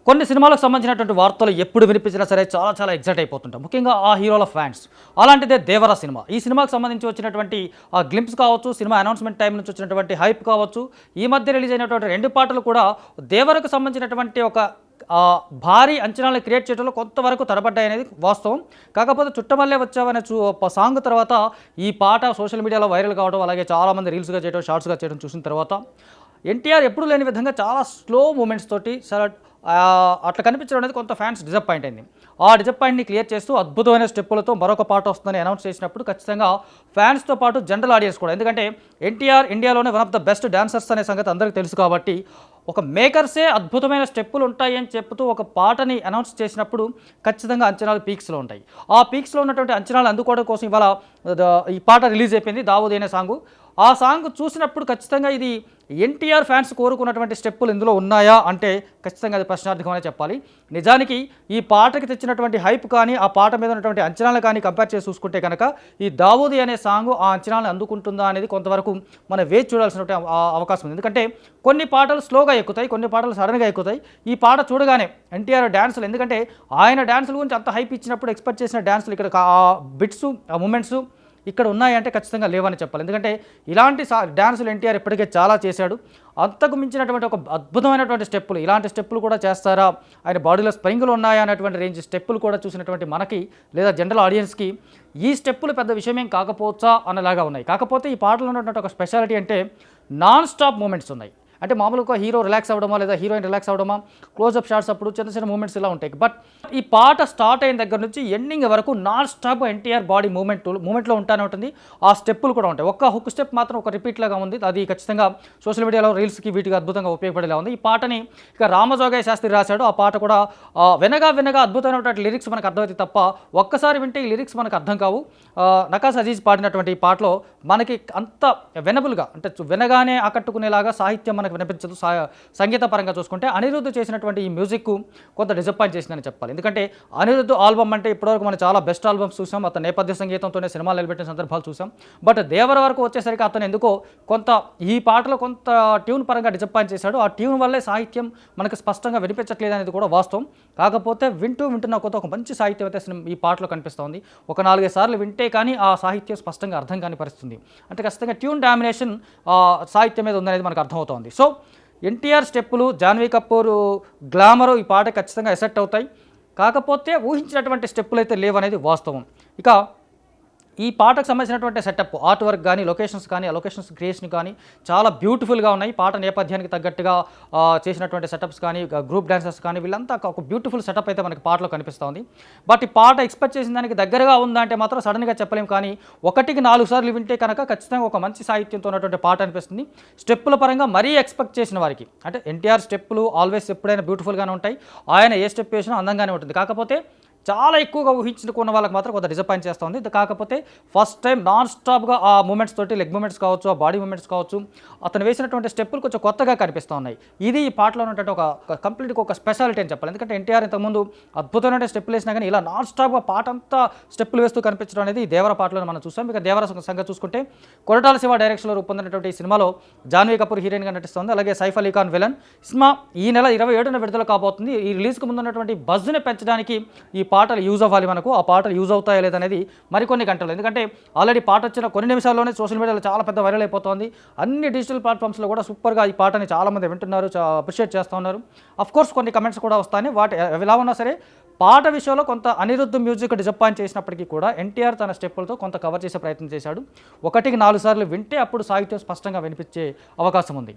కొన్ని సినిమాలకు సంబంధించినటువంటి వార్తలు ఎప్పుడు వినిపించినా సరే చాలా చాలా ఎగ్జైట్ అయిపోతుంటాం, ముఖ్యంగా ఆ హీరోల ఫ్యాన్స్. అలాంటిదే దేవరా సినిమా. ఈ సినిమాకి సంబంధించి వచ్చినటువంటి ఆ గ్లింప్స్ కావచ్చు, సినిమా అనౌన్స్మెంట్ టైం నుంచి వచ్చినటువంటి హైప్ కావచ్చు, ఈ మధ్య రిలీజ్ అయినటువంటి రెండు పాటలు కూడా దేవరకు సంబంధించినటువంటి ఒక భారీ అంచనాలను క్రియేట్ చేయడంలో కొంతవరకు తడబడ్డాయి అనేది వాస్తవం. కాకపోతే చుట్టమల్లే వచ్చావనే సాంగ్ తర్వాత ఈ పాట సోషల్ మీడియాలో వైరల్ కావడం, అలాగే చాలామంది రీల్స్గా చేయడం, షార్ట్స్గా చేయడం చూసిన తర్వాత ఎన్టీఆర్ ఎప్పుడు లేని విధంగా చాలా స్లో మూమెంట్స్ తోటి చాలా అట్లా కనిపించడం అనేది కొంత ఫ్యాన్స్ డిసప్పాయింట్ అయింది. ఆ డిసప్పాయింట్ని క్లియర్ చేస్తూ అద్భుతమైన స్టెప్పులతో మరొక పాట వస్తుందని అనౌన్స్ చేసినప్పుడు ఖచ్చితంగా ఫ్యాన్స్తో పాటు జనరల్ ఆడియన్స్ కూడా, ఎందుకంటే ఎన్టీఆర్ ఇండియాలోనే one of the best dancers అనే సంగతి అందరికీ తెలుసు కాబట్టి ఒక మేకర్సే అద్భుతమైన స్టెప్పులు ఉంటాయి అని చెప్తూ ఒక పాటని అనౌన్స్ చేసినప్పుడు ఖచ్చితంగా అంచనాలు పీక్స్లో ఉంటాయి. ఆ పీక్స్లో ఉన్నటువంటి అంచనాలు అందుకోవడం కోసం ఇవాళ ఈ పాట రిలీజ్ అయిపోయింది, దావూద్ అనే సాంగు. ఆ సాంగ్ చూసినప్పుడు ఖచ్చితంగా ఇది ఎన్టీఆర్ ఫ్యాన్స్ కోరుకున్నటువంటి స్టెప్పులు ఇందులో ఉన్నాయా అంటే ఖచ్చితంగా అది ప్రశ్నార్థకమనే చెప్పాలి. నిజానికి ఈ పాటకి తెచ్చినటువంటి హైప్ కానీ, ఆ పాట మీద ఉన్నటువంటి అంచనాలు కానీ కంపేర్ చేసి చూసుకుంటే కనుక ఈ దావూదీ అనే సాంగ్ ఆ అంచనాలను అందుకుంటుందా అనేది కొంతవరకు మనం వేచి చూడాల్సినటువంటి అవకాశం ఉంది. ఎందుకంటే కొన్ని పాటలు స్లోగా ఎక్కుతాయి, కొన్ని పాటలు సడన్గా ఎక్కుతాయి. ఈ పాట చూడగానే ఎన్టీఆర్ డ్యాన్సులు, ఎందుకంటే ఆయన డ్యాన్సుల గురించి అంత హైప్ ఇచ్చినప్పుడు ఎక్స్పెక్ట్ చేసిన డ్యాన్సులు ఇక్కడ ఆ బిట్స్, ఆ మూమెంట్స్ ఇక్కడ ఉన్నాయంటే ఖచ్చితంగా లేవని చెప్పాలి. ఎందుకంటే ఇలాంటి డ్యాన్సులు ఎన్టీఆర్ ఇప్పటికే చాలా చేశాడు. అంతకు మించినటువంటి ఒక అద్భుతమైనటువంటి స్టెప్పులు, ఇలాంటి స్టెప్పులు కూడా చేస్తారా, ఆయన బాడీలో స్ప్రింగులు ఉన్నాయా అనేటువంటి రేంజ్ స్టెప్పులు కూడా చూసినటువంటి మనకి లేదా జనరల్ ఆడియన్స్కి ఈ స్టెప్పులు పెద్ద విషయమేం కాకపోవచ్చా అన్నలాగా ఉన్నాయి. కాకపోతే ఈ పాటలో ఉన్నటువంటి ఒక స్పెషాలిటీ అంటే నాన్ స్టాప్ మూమెంట్స్ ఉన్నాయి. అంటే మామూలుగా హీరో రిలాక్స్ అవ్వడమా లేదా హీరోయిన్ రిలాక్స్ అవ్వడమా, క్లోజ్అప్ షాట్స్ అప్పుడు చిన్న చిన్న మూమెంట్స్ ఇలా ఉంటాయి. బట్ ఈ పాట స్టార్ట్ అయిన దగ్గర నుంచి ఎండింగ్ వరకు నాన్ స్టాప్ ఎన్టీఆర్ బాడీ మూమెంట్లో ఉంటానే ఉంటుంది. ఆ స్టెప్పులు కూడా ఉంటాయి. ఒక్క హుక్ స్టెప్ మాత్రం ఒక రిపీట్ లాగా ఉంది. అది ఖచ్చితంగా సోషల్ మీడియాలో రీల్స్కి వీటికి అద్భుతంగా ఉపయోగపడేలా ఉంది. ఈ పాటని ఇక రామజోగయ్య శాస్త్రి రాశాడు. ఆ పాట కూడా వినగా అద్భుతమైనటువంటి లిరిక్స్ మనకు అర్థమవుతాయి తప్ప ఒక్కసారి వింటే ఈ లిరిక్స్ మనకు అర్థం కావు. నకాస్ అజీజ్ పాడినటువంటి ఈ పాటలో మనకి అంత వెనబుల్గా, అంటే వినగానే ఆకట్టుకునేలాగా సాహిత్యం మనకు వినిపించదు. సంగీత పరంగా చూసుకుంటే అనిరుద్ధ్ చేసినటువంటి ఈ మ్యూజిక్ కొంత డిసప్పాయింట్ చేసిందని చెప్పాలి. ఎందుకంటే అనిరుద్ధ్ ఆల్బమ్ అంటే ఇప్పటివరకు మనం చాలా బెస్ట్ ఆల్బమ్స్ చూసాం, అతను నేపథ్య సంగీతంతోనే సినిమాలు నిలబెట్టిన సందర్భాలు చూసాం. బట్ దేవర వరకు వచ్చేసరికి అతను ఎందుకో కొంత ఈ పాటలో కొంత ట్యూన్ పరంగా డిసప్పాయింట్ చేశాడు. ఆ ట్యూన్ వల్లే సాహిత్యం మనకు స్పష్టంగా వినిపించట్లేదు అనేది కూడా వాస్తవం. కాకపోతే వింటున్న కొత్త ఒక మంచి సాహిత్యం అయితే ఈ పాటలో కనిపిస్తుంది. ఒక 4-5 సార్లు వింటే కానీ ఆ సాహిత్యం స్పష్టంగా అర్థం కాని పరిస్థితుంది. అంటే ఖచ్చితంగా ట్యూన్ డామినేషన్ సాహిత్యం మీద ఉందనేది మనకు అర్థమవుతోంది. సో ఎన్టీఆర్ స్టెప్పులు, జాన్వీ కపూర్ గ్లామరు ఈ పాట ఖచ్చితంగా ఎసెట్ అవుతాయి. కాకపోతే ఊహించినటువంటి స్టెప్పులు అయితే లేవనేది వాస్తవం. ఇక ఈ పాటకు సంబంధించినటువంటి సెటప్, ఆర్ట్ వర్క్ కానీ, లొకేషన్స్ కానీ, ఆ లొకేషన్స్ క్రియేషన్ కానీ చాలా బ్యూటిఫుల్గా ఉన్నాయి. పాట నేపథ్యానికి తగ్గట్టుగా చేసినటువంటి సెటప్స్ కానీ, గ్రూప్ డాన్సర్స్ కానీ, వీళ్ళంతా ఒక బ్యూటిఫుల్ సెటప్ అయితే మనకి పాటలో కనిపిస్తుంది. బట్ ఈ పాట ఎక్స్పెక్ట్ చేసిన దానికి దగ్గరగా ఉందంటే మాత్రం సడన్గా చెప్పలేము. కానీ 1-4 సార్లు వింటే కనుక ఖచ్చితంగా ఒక మంచి సాహిత్యంతో ఉన్నటువంటి పాట అనిపిస్తుంది. స్టెప్పుల పరంగా మరీ ఎక్స్పెక్ట్ చేసిన వారికి, అంటే ఎన్టీఆర్ స్టెప్పులు ఆల్వేస్ ఎప్పుడైనా బ్యూటిఫుల్గానే ఉంటాయి, ఆయన ఏ స్టెప్ వేసినా అందంగానే ఉంటుంది. కాకపోతే చాలా ఎక్కువగా ఊహించుకున్న వాళ్ళకి మాత్రం కొంత డిసప్పాయింట్ చేస్తుంది. కాకపోతే ఫస్ట్ టైం నాన్ స్టాప్గా ఆ మూమెంట్స్ తోటి, లెగ్ మూమెంట్స్ కావచ్చు, ఆ బాడీ మూమెంట్స్ కావచ్చు, అతను వేసినటువంటి స్టెప్పులు కొంచెం కొత్తగా కనిపిస్తూ ఉన్నాయి. ఇది ఈ పాటలో ఉన్నటువంటి ఒక కంప్లీట్గా ఒక స్పెషాలిటీ అని చెప్పాలి. ఎందుకంటే ఎన్టీఆర్ ఇంతకుముందు అద్భుతమైన స్టెప్పులు వేసినా కానీ ఇలా నాన్ స్టాప్గా పాట అంతా స్టెప్పులు వేస్తూ కనిపించడం అనేది ఈ దేవర పాటలో మనం చూసాం. ఇక దేవర సంగతి చూసుకుంటే కొరటాల శివ డైరెక్షన్లో రూపొందినటువంటి ఈ సినిమాలో జాన్వీ కపూర్ హీరోయిన్గా నటిస్తుంది, అలాగే సైఫ్ అలీ ఖాన్ విలన్. సినిమా ఈ నెల 27న విడుదల కాబోతుంది. ఈ రిలీజ్కి ముందు ఉన్నటువంటి బజ్ని పెంచడానికి ఈ పాటలు యూజ్ అవ్వాలి. మనకు ఆ పాటలు యూజ్ అవుతాయా లేదనేది మరికొన్ని గంటలు, ఎందుకంటే ఆల్రెడీ పాట వచ్చిన కొన్ని నిమిషాల్లోనే సోషల్ మీడియాలో చాలా పెద్ద వైరల్ అయిపోతుంది. అన్ని డిజిటల్ ప్లాట్ఫామ్స్లో కూడా సూపర్గా ఈ పాటని చాలామంది వింటున్నారు, అప్రిషియేట్ చేస్తూ ఉన్నారు. అఫ్కోర్స్ కొన్ని కమెంట్స్ కూడా వస్తాయి. వాటి ఎలా ఉన్నా సరే పాట విషయంలో కొంత అనిరుద్ధ్ మ్యూజిక్ డిసప్పాయింట్ చేసినప్పటికీ కూడా ఎన్టీఆర్ తన స్టెప్పులతో కొంత కవర్ చేసే ప్రయత్నం చేశాడు. 1-4 సార్లు వింటే అప్పుడు సాహిత్యం స్పష్టంగా వినిపించే అవకాశం ఉంది.